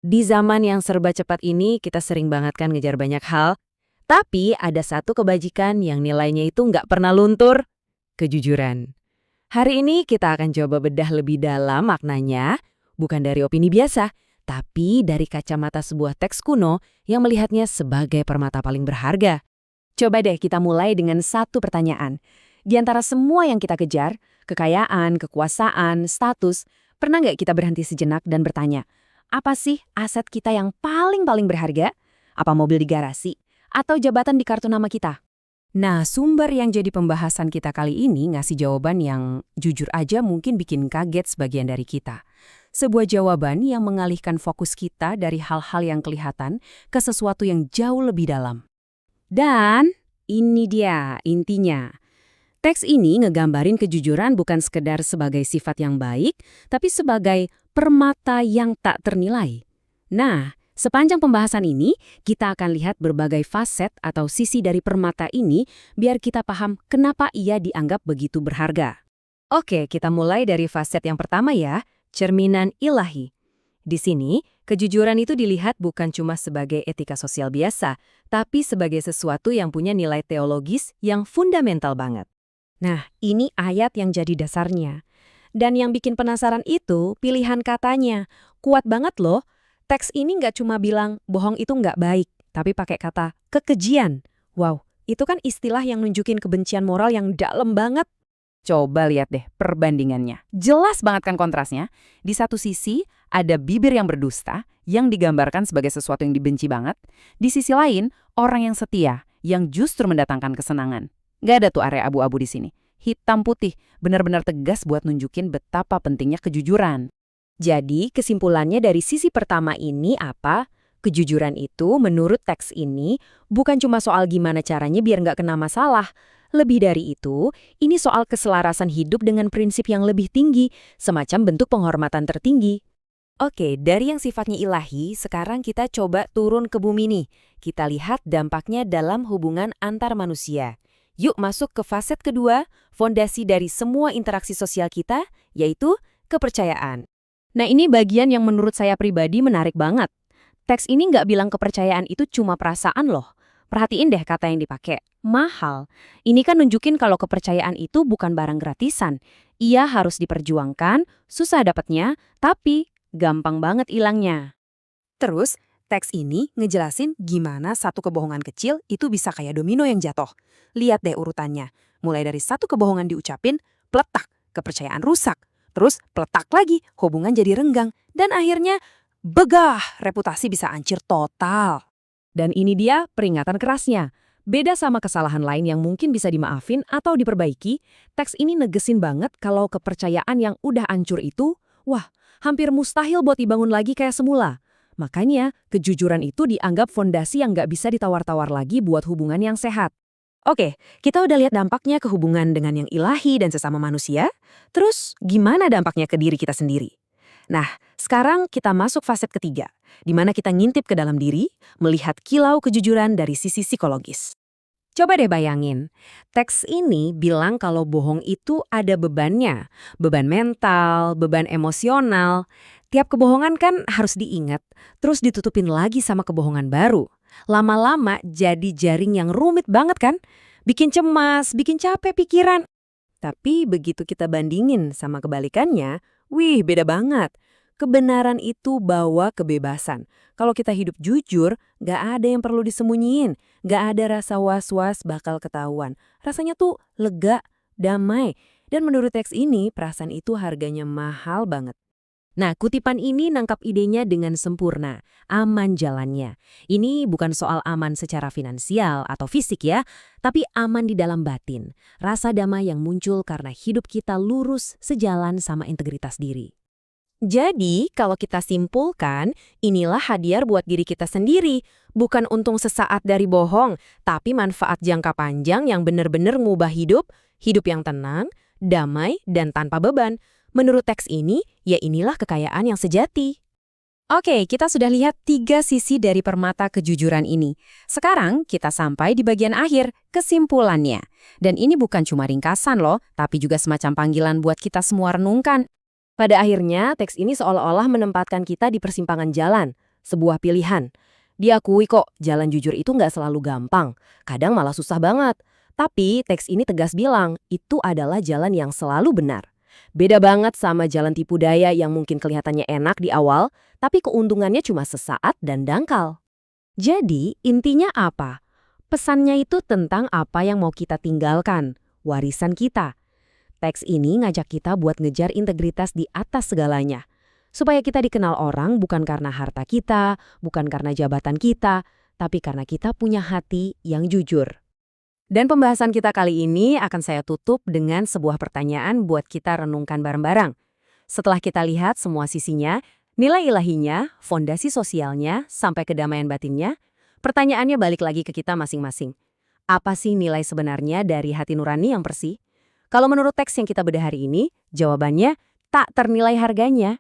Di zaman yang serba cepat ini, kita sering banget kan ngejar banyak hal. Tapi ada satu kebajikan yang nilainya itu nggak pernah luntur, kejujuran. Hari ini kita akan coba bedah lebih dalam maknanya, bukan dari opini biasa, tapi dari kacamata sebuah teks kuno yang melihatnya sebagai permata paling berharga. Coba deh kita mulai dengan satu pertanyaan. Di antara semua yang kita kejar, kekayaan, kekuasaan, status, pernah nggak kita berhenti sejenak dan bertanya, apa sih aset kita yang paling-paling berharga? Apa mobil di garasi? Atau jabatan di kartu nama kita? Nah, sumber yang jadi pembahasan kita kali ini ngasih jawaban yang jujur aja mungkin bikin kaget sebagian dari kita. Sebuah jawaban yang mengalihkan fokus kita dari hal-hal yang kelihatan ke sesuatu yang jauh lebih dalam. Dan ini dia intinya. Teks ini ngegambarin kejujuran bukan sekedar sebagai sifat yang baik, tapi sebagai permata yang tak ternilai. Nah, sepanjang pembahasan ini, kita akan lihat berbagai faset atau sisi dari permata ini biar kita paham kenapa ia dianggap begitu berharga. Oke, kita mulai dari faset yang pertama ya, cerminan ilahi. Di sini, kejujuran itu dilihat bukan cuma sebagai etika sosial biasa, tapi sebagai sesuatu yang punya nilai teologis yang fundamental banget. Nah, ini ayat yang jadi dasarnya. Dan yang bikin penasaran itu pilihan katanya. Kuat banget loh. Teks ini nggak cuma bilang bohong itu nggak baik, tapi pakai kata kekejian. Wow, itu kan istilah yang nunjukin kebencian moral yang dalam banget. Coba lihat deh perbandingannya. Jelas banget kan kontrasnya. Di satu sisi ada bibir yang berdusta, yang digambarkan sebagai sesuatu yang dibenci banget. Di sisi lain, orang yang setia, yang justru mendatangkan kesenangan. Nggak ada tuh area abu-abu di sini. Hitam putih, benar-benar tegas buat nunjukin betapa pentingnya kejujuran. Jadi, kesimpulannya dari sisi pertama ini apa? Kejujuran itu menurut teks ini bukan cuma soal gimana caranya biar nggak kena masalah. Lebih dari itu, ini soal keselarasan hidup dengan prinsip yang lebih tinggi, semacam bentuk penghormatan tertinggi. Oke, dari yang sifatnya ilahi, sekarang kita coba turun ke bumi nih. Kita lihat dampaknya dalam hubungan antar manusia. Yuk masuk ke faset kedua, fondasi dari semua interaksi sosial kita, yaitu kepercayaan. Nah, ini bagian yang menurut saya pribadi menarik banget. Teks ini nggak bilang kepercayaan itu cuma perasaan loh. Perhatiin deh kata yang dipakai, mahal. Ini kan nunjukin kalau kepercayaan itu bukan barang gratisan. Ia harus diperjuangkan, susah dapatnya, tapi gampang banget hilangnya. Terus, teks ini ngejelasin gimana satu kebohongan kecil itu bisa kayak domino yang jatuh. Lihat deh urutannya. Mulai dari satu kebohongan diucapin, peletak, kepercayaan rusak. Terus peletak lagi, hubungan jadi renggang. Dan akhirnya, begah, reputasi bisa hancur total. Dan ini dia peringatan kerasnya. Beda sama kesalahan lain yang mungkin bisa dimaafin atau diperbaiki, teks ini negesin banget kalau kepercayaan yang udah hancur itu, wah, hampir mustahil buat dibangun lagi kayak semula. Makanya, kejujuran itu dianggap fondasi yang nggak bisa ditawar-tawar lagi buat hubungan yang sehat. Oke, kita udah lihat dampaknya ke hubungan dengan yang ilahi dan sesama manusia. Terus, gimana dampaknya ke diri kita sendiri? Nah, sekarang kita masuk faset ketiga, di mana kita ngintip ke dalam diri, melihat kilau kejujuran dari sisi psikologis. Coba deh bayangin, teks ini bilang kalau bohong itu ada bebannya, beban mental, beban emosional. Tiap kebohongan kan harus diingat, terus ditutupin lagi sama kebohongan baru. Lama-lama jadi jaring yang rumit banget kan? Bikin cemas, bikin capek pikiran. Tapi begitu kita bandingin sama kebalikannya, wih beda banget. Kebenaran itu bawa kebebasan. Kalau kita hidup jujur, gak ada yang perlu disembunyiin. Gak ada rasa was-was bakal ketahuan. Rasanya tuh lega, damai. Dan menurut teks ini, perasaan itu harganya mahal banget. Nah, kutipan ini nangkap idenya dengan sempurna. Aman jalannya. Ini bukan soal aman secara finansial atau fisik ya, tapi aman di dalam batin. Rasa damai yang muncul karena hidup kita lurus sejalan sama integritas diri. Jadi, kalau kita simpulkan, inilah hadiah buat diri kita sendiri. Bukan untung sesaat dari bohong, tapi manfaat jangka panjang yang benar-benar ngubah hidup, hidup yang tenang, damai, dan tanpa beban. Menurut teks ini, ya inilah kekayaan yang sejati. Oke, kita sudah lihat 3 sisi dari permata kejujuran ini. Sekarang kita sampai di bagian akhir, kesimpulannya. Dan ini bukan cuma ringkasan loh, tapi juga semacam panggilan buat kita semua renungkan. Pada akhirnya, teks ini seolah-olah menempatkan kita di persimpangan jalan. sebuah pilihan. Diakui kok, jalan jujur itu nggak selalu gampang, kadang malah susah banget. Tapi teks ini tegas bilang, itu adalah jalan yang selalu benar. Beda banget sama jalan tipu daya yang mungkin kelihatannya enak di awal, tapi keuntungannya cuma sesaat dan dangkal. Jadi, intinya apa? Pesannya itu tentang apa yang mau kita tinggalkan, warisan kita. Teks ini ngajak kita buat ngejar integritas di atas segalanya. Supaya kita dikenal orang bukan karena harta kita, bukan karena jabatan kita, tapi karena kita punya hati yang jujur. Dan pembahasan kita kali ini akan saya tutup dengan sebuah pertanyaan buat kita renungkan bareng-bareng. Setelah kita lihat semua sisinya, nilai ilahinya, fondasi sosialnya, sampai kedamaian batinnya, pertanyaannya balik lagi ke kita masing-masing. Apa sih nilai sebenarnya dari hati nurani yang bersih? Kalau menurut teks yang kita bedah hari ini, jawabannya tak ternilai harganya.